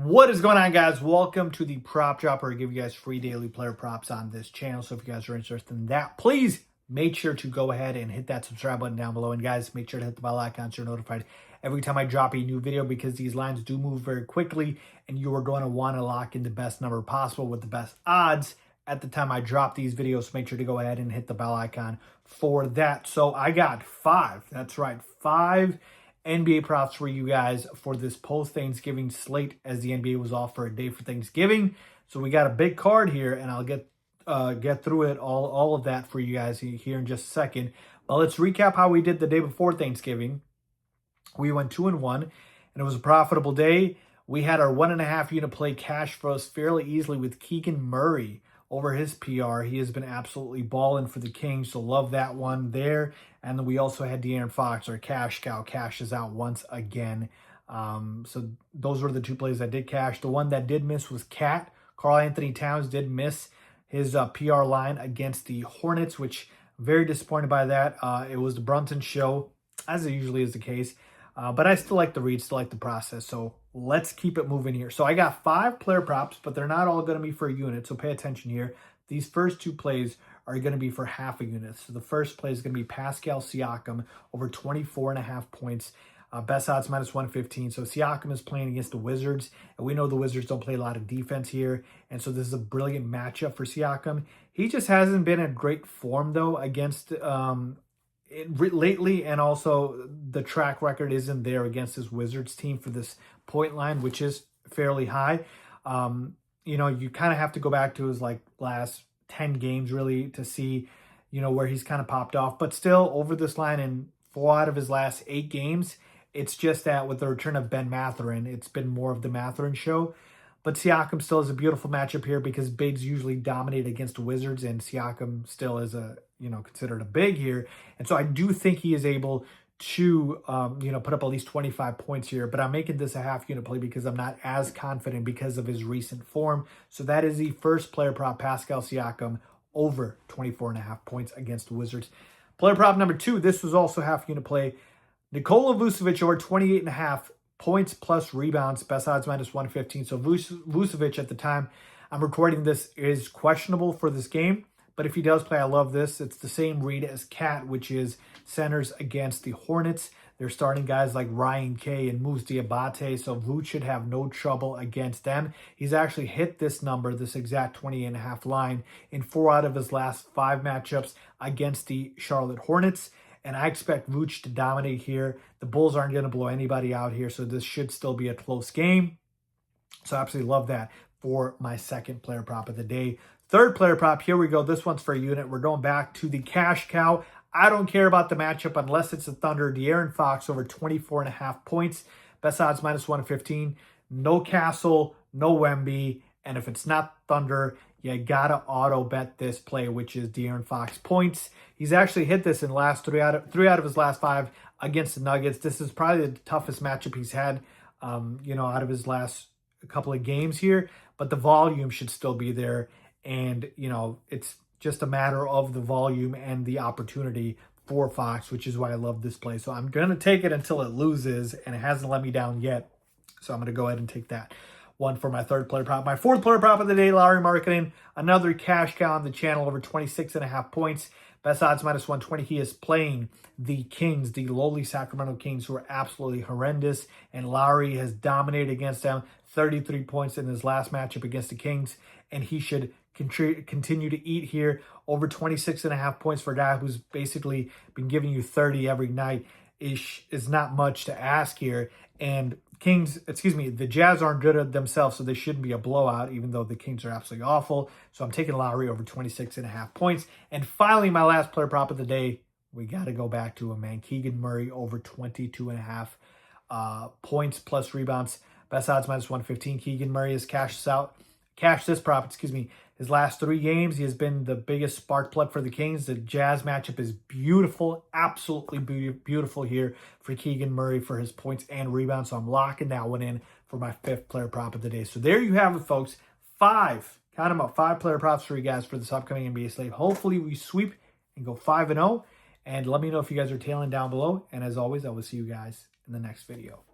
What is going on, guys? Welcome to the Prop Dropper. I give you guys free daily player props on this channel. So if you guys are interested in that, please make sure to go ahead and hit that subscribe button down below. And guys, make sure to hit the bell icon so you're notified every time I drop a new video, because these lines do move very quickly and you are going to want to lock in the best number possible with the best odds at the time I drop these videos. So make sure to go ahead and hit the bell icon for that. So I got five. That's right, five NBA props for you guys for this post-Thanksgiving slate, as the NBA was off for a day for Thanksgiving. So we got a big card here, and I'll get through it, all of that for you guys here in just a second. But let's recap how we did the day before Thanksgiving. We went 2-1, and it was a profitable day. We had our 1.5 unit play cash for us fairly easily with Keegan Murray over his PR. He has been absolutely balling for the Kings, so love that one there. And then we also had De'Aaron Fox, our cash cow, cashes out once again. So those were the two plays that did cash. The one that did miss was CANT. Karl Anthony Towns did miss his PR line against the Hornets, which very disappointed by that. It was the Brunson show, as it usually is the case. But I still like the read, still like the process. So let's keep it moving here. So I got 5 player props, but they're not all going to be for a unit. So pay attention here. These first 2 plays are going to be for half a unit. So the first play is going to be Pascal Siakam over 24.5 points. Best odds -115. So Siakam is playing against the Wizards, and we know the Wizards don't play a lot of defense here. And so this is a brilliant matchup for Siakam. He just hasn't been in great form, though, against lately, and also the track record isn't there against this Wizards team for this point line, which is fairly high. You kind of have to go back to his last 10 games really to see, where he's kind of popped off. But still, over this line in 4 out of his last 8 games, it's just that with the return of Ben Mathurin, it's been more of the Mathurin show. But Siakam still is a beautiful matchup here because bigs usually dominate against the Wizards, and Siakam still is considered a big here. And so I do think he is able to, put up at least 25 points here. But I'm making this a half unit play because I'm not as confident because of his recent form. So that is the first player prop, Pascal Siakam, over 24.5 points against the Wizards. Player prop number 2, this was also half unit play. Nikola Vucevic over 28.5 points plus rebounds, best odds -115. So Vucevic, at the time I'm recording this, is questionable for this game. But if he does play, I love this. It's the same read as CAT, which is centers against the Hornets. They're starting guys like Ryan Kay and Moose Diabate, so Vooch should have no trouble against them. He's actually hit this number, this exact 20.5 line, in 4 out of his last 5 matchups against the Charlotte Hornets. And I expect Vooch to dominate here. The Bulls aren't going to blow anybody out here, so this should still be a close game. So I absolutely love that for my second player prop of the day. Third player prop, here we go. This one's for a unit. We're going back to the cash cow. I don't care about the matchup unless it's the Thunder. De'Aaron Fox over 24.5 points. Best odds -115. No Castle, no Wemby. And if it's not Thunder, you got to auto bet this play, which is De'Aaron Fox points. He's actually hit this in last 3 out of his last 5 against the Nuggets. This is probably the toughest matchup he's had, out of his last couple of games here. But the volume should still be there. And, it's just a matter of the volume and the opportunity for Fox, which is why I love this play. So I'm going to take it until it loses, and it hasn't let me down yet. So I'm going to go ahead and take that one for my third player prop. My fourth player prop of the day, Lauri Markkanen, another cash cow on the channel, over 26.5 points. Best odds -120. He is playing the Kings, the lowly Sacramento Kings, who are absolutely horrendous. And Lauri has dominated against them, 33 points in his last matchup against the Kings. And he should continue to eat here. Over 26.5 points for a guy who's basically been giving you 30 every night is not much to ask here. And the Jazz aren't good at themselves, so they shouldn't be a blowout, even though the Kings are absolutely awful. So I'm taking Lauri over 26.5 points. And finally, my last player prop of the day, we got to go back to him, man. Keegan Murray over 22.5 points plus rebounds. Best odds -115. Keegan Murray has cashed this prop, his last 3 games. He has been the biggest spark plug for the Kings. The Jazz matchup is beautiful, absolutely beautiful here for Keegan Murray for his points and rebounds. So I'm locking that one in for my 5th player prop of the day. So there you have it, folks. 5 player props for you guys for this upcoming NBA slate. Hopefully we sweep and go 5-0. And let me know if you guys are tailing down below. And as always, I will see you guys in the next video.